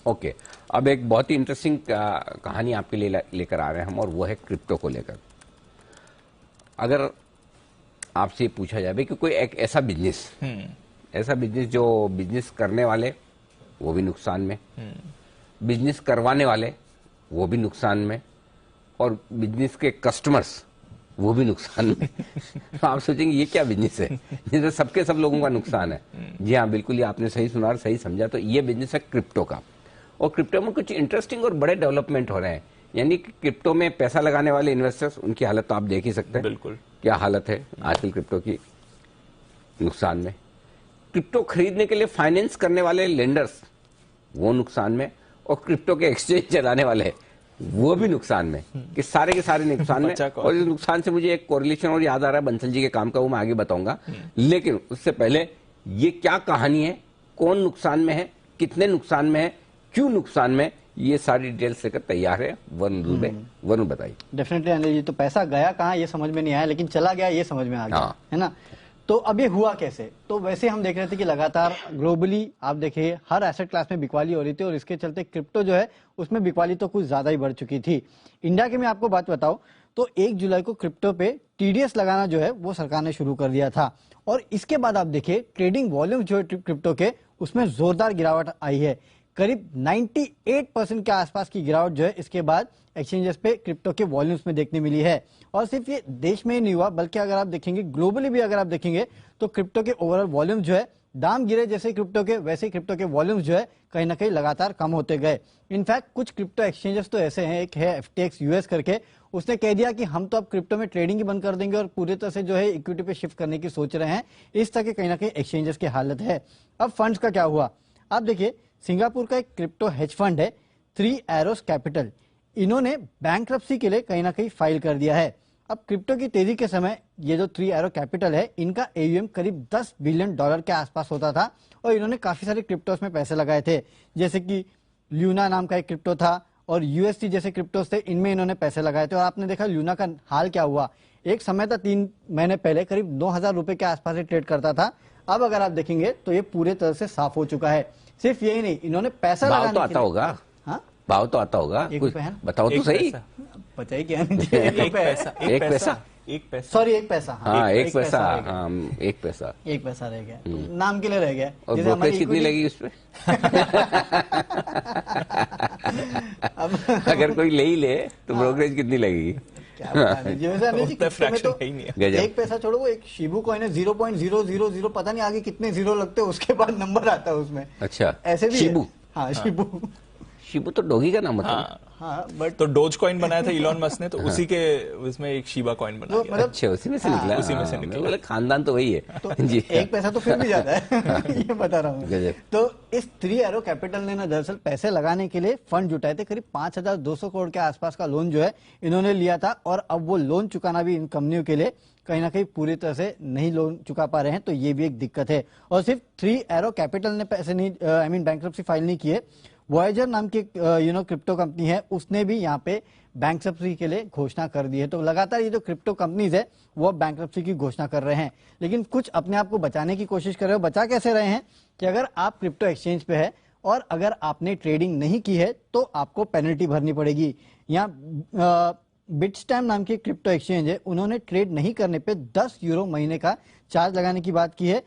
Okay, अब एक बहुत ही इंटरेस्टिंग कहानी आपके लिए लेकर आ रहे हैं हम, और वो है क्रिप्टो को लेकर। अगर आपसे पूछा जाए कि कोई एक ऐसा बिजनेस जो बिजनेस करने वाले वो भी नुकसान में, बिजनेस करवाने वाले वो भी नुकसान में, और बिजनेस के कस्टमर्स वो भी नुकसान में। तो आप सोचेंगे ये क्या बिजनेस है जिसमें सबके सब लोगों का नुकसान है। जी हाँ, बिल्कुल, ये आपने सही सुना और सही समझा। तो ये बिजनेस है क्रिप्टो का, और क्रिप्टो में कुछ इंटरेस्टिंग और बड़े डेवलपमेंट हो रहे हैं। यानी कि क्रिप्टो में पैसा लगाने वाले इन्वेस्टर्स, उनकी हालत तो आप देख ही सकते हैं। बिल्कुल, क्या हालत है आजकल क्रिप्टो की, नुकसान में। क्रिप्टो खरीदने के लिए फाइनेंस करने वाले लेंडर्स वो नुकसान में, और क्रिप्टो के एक्सचेंज चलाने वाले वो भी नुकसान में, कि सारे के सारे नुकसान में। और इस नुकसान से मुझे एक कोरिलेशन और याद आ रहा है बंसल जी के काम का, वो मैं आगे बताऊंगा। लेकिन उससे पहले ये क्या कहानी है, कौन नुकसान में है, कितने नुकसान में है, क्यों नुकसान में, ये सारी डिटेल्स लेकर तैयार है वरुण दुबे। वरुण बताइए। डेफिनेटली अनिल जी, तो पैसा गया कहाँ ये समझ में नहीं आया, लेकिन चला गया ये समझ में आ गया। हाँ। है ना। तो अब ये हुआ कैसे? तो वैसे हम देख रहे थे कि लगातार ग्लोबली आप देखिए हर एसेट क्लास में बिकवाली हो रही थी, और इसके चलते क्रिप्टो जो है उसमें बिकवाली तो कुछ ज्यादा ही बढ़ चुकी थी। इंडिया की मैं आपको बात बताऊं तो 1 जुलाई को क्रिप्टो पे टीडीएस लगाना जो है वो सरकार ने शुरू कर दिया था, और इसके बाद आप देखिए ट्रेडिंग वॉल्यूम जो है क्रिप्टो के उसमें जोरदार गिरावट आई है। करीब 98% के आसपास की गिरावट जो है इसके बाद एक्सचेंजेस पे क्रिप्टो के वॉल्यूम्स में देखने मिली है। और सिर्फ ये देश में ही नहीं हुआ, बल्कि अगर आप देखेंगे ग्लोबली भी अगर आप देखेंगे तो क्रिप्टो के ओवरऑल वॉल्यूम जो है, दाम गिरे जैसे क्रिप्टो के वैसे क्रिप्टो के वॉल्यूम्स जो है कहीं ना कहीं लगातार कम होते गए। इनफैक्ट कुछ क्रिप्टो एक्सचेंजेस तो ऐसे हैं, एक है FTX US करके, उसने कह दिया कि हम तो अब क्रिप्टो में ट्रेडिंग ही बंद कर देंगे और पूरी तरह से जो है इक्विटी पे शिफ्ट करने की सोच रहे हैं। इस तरह के कहीं ना कहीं एक्सचेंजेस की हालत है। अब फंड्स का क्या हुआ, आप देखिए सिंगापुर का एक क्रिप्टो हेज फंड है 3 एरोस कैपिटल, इन्होंने बैंक्रप्सी के लिए कहीं ना कहीं फाइल कर दिया है। अब क्रिप्टो की तेजी के समय ये जो 3 एरो कैपिटल है इनका AUM करीब $10 बिलियन के आसपास होता था, और इन्होंने काफी सारे क्रिप्टोस में पैसे लगाए थे, जैसे कि ल्यूना नाम का एक क्रिप्टो था और UST जैसे क्रिप्टोस थे, इनमें इन्होंने पैसे लगाए थे। और आपने देखा ल्यूना का हाल क्या हुआ, एक समय था 3 महीने पहले करीब 9,000 रुपए के आसपास ट्रेड करता था। अब अगर आप देखेंगे तो ये पूरे तरह से साफ हो चुका है। सिर्फ यही नहीं, इन्होंने पैसा भाव लगाने तो आता होगा। हाँ, भाव तो आता होगा, कुछ बताओ तो सही। बताइए क्या? एक पैसा सॉरी, 1 पैसा। हाँ, 1 पैसा। हाँ, 1 पैसा, 1 पैसा रह गया, तो नाम के लिए रह गया। और ब्रोकरेज कितनी लगी उस पे? अगर कोई ले ही ले तो ब्रोकरेज कितनी लगेगी? क्या तो 1 पैसा छोड़ो, वो एक शिबू कॉइन है 0.000 पता नहीं आगे कितने जीरो लगते हैं, उसके बाद नंबर आता है उसमें। अच्छा, ऐसे भी शिबू। हाँ, शिबू तो डॉगी का नाम होता है। बट तो डोज कॉइन बनाया था इलॉन मस्क ने, तो उसी के उसमें एक शिबा कॉइन बनाया गया। मतलब अच्छा, उसी में से निकला। उसी में से निकला। खानदान तो वही है। तो जी, 1 पैसा तो फिर भी ज्यादा है। ये बता रहा हूँ। तो इस 3 एरो कैपिटल ने ना दरअसल पैसे लगाने के लिए फंड जुटाए थे, करीब 5,200 करोड़ के आसपास का लोन जो है इन्होंने लिया था, और अब वो लोन चुकाना भी इन कंपनियों के लिए कहीं ना कहीं पूरी तरह से नहीं लोन चुका पा रहे हैं, तो ये भी एक दिक्कत है। और सिर्फ 3 एरो कैपिटल ने पैसे नहीं, बैंक्रप्सी फाइल नहीं किए, वॉयेजर नाम की क्रिप्टो कंपनी है, उसने भी यहाँ पे बैंक्रप्सी के लिए घोषणा कर दी है। तो लगातार ये जो क्रिप्टो कंपनीज है वो बैंक्रप्सी की घोषणा कर रहे हैं, लेकिन कुछ अपने आप को बचाने की कोशिश कर रहे हो। बचा कैसे रहे हैं कि अगर आप क्रिप्टो एक्सचेंज पे है और अगर आपने ट्रेडिंग नहीं की है तो आपको पेनल्टी भरनी पड़ेगी। यहाँ बिटस्टैम्प नाम की क्रिप्टो एक्सचेंज है, उन्होंने ट्रेड नहीं करने पे 10 यूरो महीने का चार्ज लगाने की बात की है।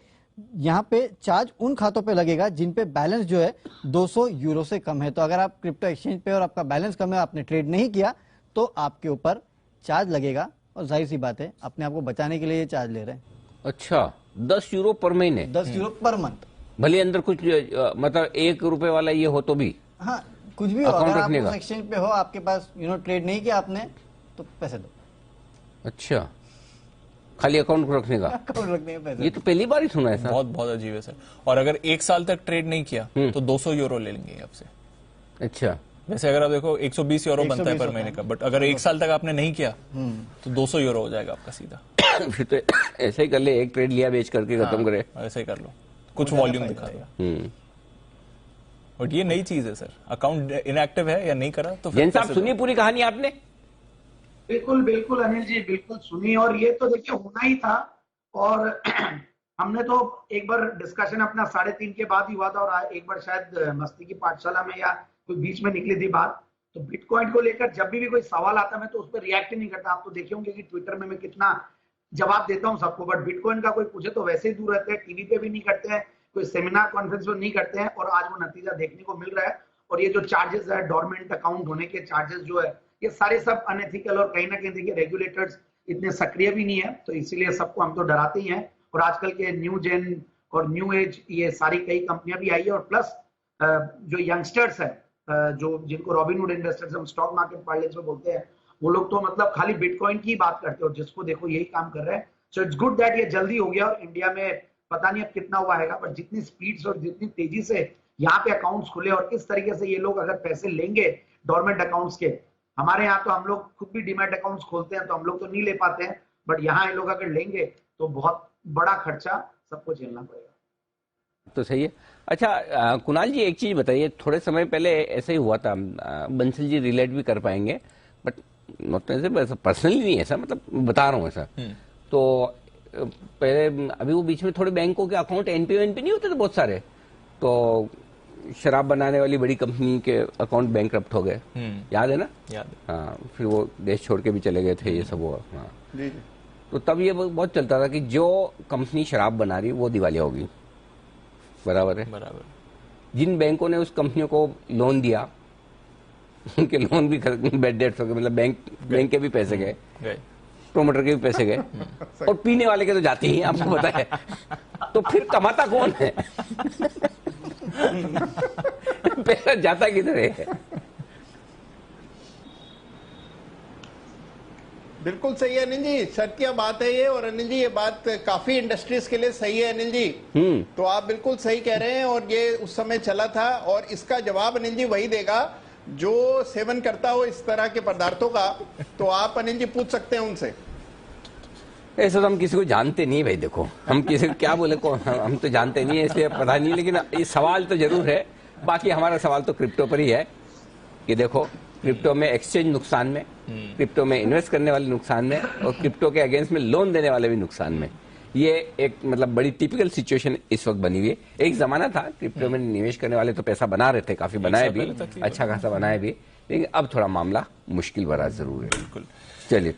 यहाँ पे चार्ज उन खातों पे लगेगा जिन पे बैलेंस जो है 200 यूरो से कम है। तो अगर आप क्रिप्टो एक्सचेंज पे और आपका बैलेंस कम है, आपने ट्रेड नहीं किया, तो आपके ऊपर चार्ज लगेगा, और जाहिर सी बात है अपने आप को बचाने के लिए ये चार्ज ले रहे हैं। अच्छा, 10 यूरो पर महीने, 10 यूरो पर मंथ। भले अंदर कुछ मतलब 1 रुपए वाला ये हो तो भी, हाँ कुछ भी हो, अगर आप उस एक्सचेंज पे हो, आपके पास ट्रेड नहीं किया आपने, तो पैसे दो। अच्छा, खाली अकाउंट रखने का? अकाउंट रखने का पैसे। ये तो पहली बार ही सुना है सर। बहुत अजीब है सर। और अगर 1 साल तक ट्रेड नहीं किया तो 200 यूरो ले लेंगे आपसे। अच्छा, वैसे अगर आप देखो 120 यूरो बनता है पर महीने का, बट अगर 1 साल तक आपने नहीं किया तो 200 यूरो हो जाएगा आपका सीधा। फिर तो ऐसा ही कर ले, एक ट्रेड लिया बेच करके खत्म करे। ऐसा ही कर लो, कुछ वॉल्यूम दिखा दो। बट ये नई चीज है सर, अकाउंट इनएक्टिव है या नहीं करा तो। जैन साहब, सुनिए पूरी कहानी आपने? बिल्कुल बिल्कुल अनिल जी, बिल्कुल सुनी, और ये तो देखिए होना ही था। और हमने तो एक बार डिस्कशन अपना 3:30 के बाद ही हुआ था, और एक बार शायद मस्ती की पाठशाला में या कोई बीच में निकली थी बात, तो बिटकॉइन को लेकर जब भी कोई सवाल आता मैं तो उस पर रिएक्ट ही नहीं करता। आप तो देखे होंगे कि ट्विटर में मैं कितना जवाब देता हूं सबको, बट बिटकॉइन का कोई पूछे तो वैसे ही दूर रहते हैं, टीवी पे भी नहीं करते हैं, कोई सेमिनार कॉन्फ्रेंस में नहीं करते हैं, और आज वो नतीजा देखने को मिल रहा है। और ये जो चार्जेस है, डोरमेंट अकाउंट होने के चार्जेस जो है, ये सारे सब अनएथिकल, और कहीं ना कहीं देखिए रेगुलेटर्स इतने सक्रिय भी नहीं है, तो इसीलिए सबको हम तो डराते ही हैं। और आजकल के न्यू जेन और न्यू एज ये सारी कई कंपनियां भी आई है, और प्लस जो यंगस्टर्स है, जो जिनको रॉबिनहुड इन्वेस्टर्स हम स्टॉक मार्केट पार्लेंस में बोलते हैं, वो लोग तो मतलब खाली बिटकॉइन की बात करते हैं, और जिसको देखो यही काम कर रहे हैं। सो इट्स गुड दैट ये जल्दी हो गया, और इंडिया में पता नहीं अब कितना हुआ है, पर जितनी स्पीड से और जितनी तेजी से यहाँ पे अकाउंट्स खुले, और किस तरीके से ये लोग अगर पैसे लेंगे डोरमेंट अकाउंट्स के, हमारे यहाँ तो हम लोग खुद भी डीमैट अकाउंट्स खोलते हैं तो हम लोग तो नहीं ले पाते हैं, बट यहाँ ये लोग अगर लेंगे तो बहुत बड़ा खर्चा सबको झेलना पड़ेगा। तो सही है। अच्छा कुणाल जी, एक चीज बताइए, थोड़े समय पहले ऐसे ही हुआ था, बंसल जी रिलेट भी कर पाएंगे, बट नॉट ऐसे पर्सनली नहीं, ऐसा मतलब बता रहा हूँ ऐसा। तो पहले अभी वो बीच में थोड़े बैंकों के अकाउंट एनपीओ नहीं होते थे बहुत सारे, तो शराब बनाने वाली बड़ी कंपनी के अकाउंट बैंकरप्ट हो गए, याद है ना? याद है। हाँ, फिर वो देश छोड़ के भी चले गए थे, ये सब हुआ। हाँ, तो तब ये बहुत चलता था कि जो कंपनी शराब बना रही वो दिवालिया होगी, बराबर है? बराबर। जिन बैंकों ने उस कंपनियों को लोन दिया, उनके लोन भी बैड डेट्स हो गए, मतलब बैंक के भी पैसे गए, प्रोमोटर के भी पैसे गए, और पीने वाले के तो जाते ही, आपको पता है। तो फिर कमाता कौन है? पैसा जाता किधर है? बिल्कुल सही है अनिल जी, सत्य बात है ये। और अनिल जी ये बात काफी इंडस्ट्रीज के लिए सही है अनिल जी। तो आप बिल्कुल सही कह रहे हैं, और ये उस समय चला था, और इसका जवाब अनिल जी वही देगा जो सेवन करता हो इस तरह के पदार्थों का। तो आप अनिल जी पूछ सकते हैं उनसे। ऐसा तो हम किसी को जानते नहीं भाई, देखो हम किसी को क्या बोले को, हम तो जानते नहीं है, इसलिए पता नहीं। लेकिन ये सवाल तो जरूर है। बाकी हमारा सवाल तो क्रिप्टो पर ही है कि देखो, क्रिप्टो में एक्सचेंज नुकसान में, क्रिप्टो में इन्वेस्ट करने वाले नुकसान में, और क्रिप्टो के अगेंस्ट में लोन देने वाले भी नुकसान में। ये एक मतलब बड़ी टिपिकल सिचुएशन इस वक्त बनी हुई है। एक जमाना था क्रिप्टो में निवेश करने वाले तो पैसा बना रहे थे, काफी बनाए भी, अच्छा खासा बनाए भी, लेकिन अब थोड़ा मामला मुश्किल भरा जरूर है। बिल्कुल। चलिए।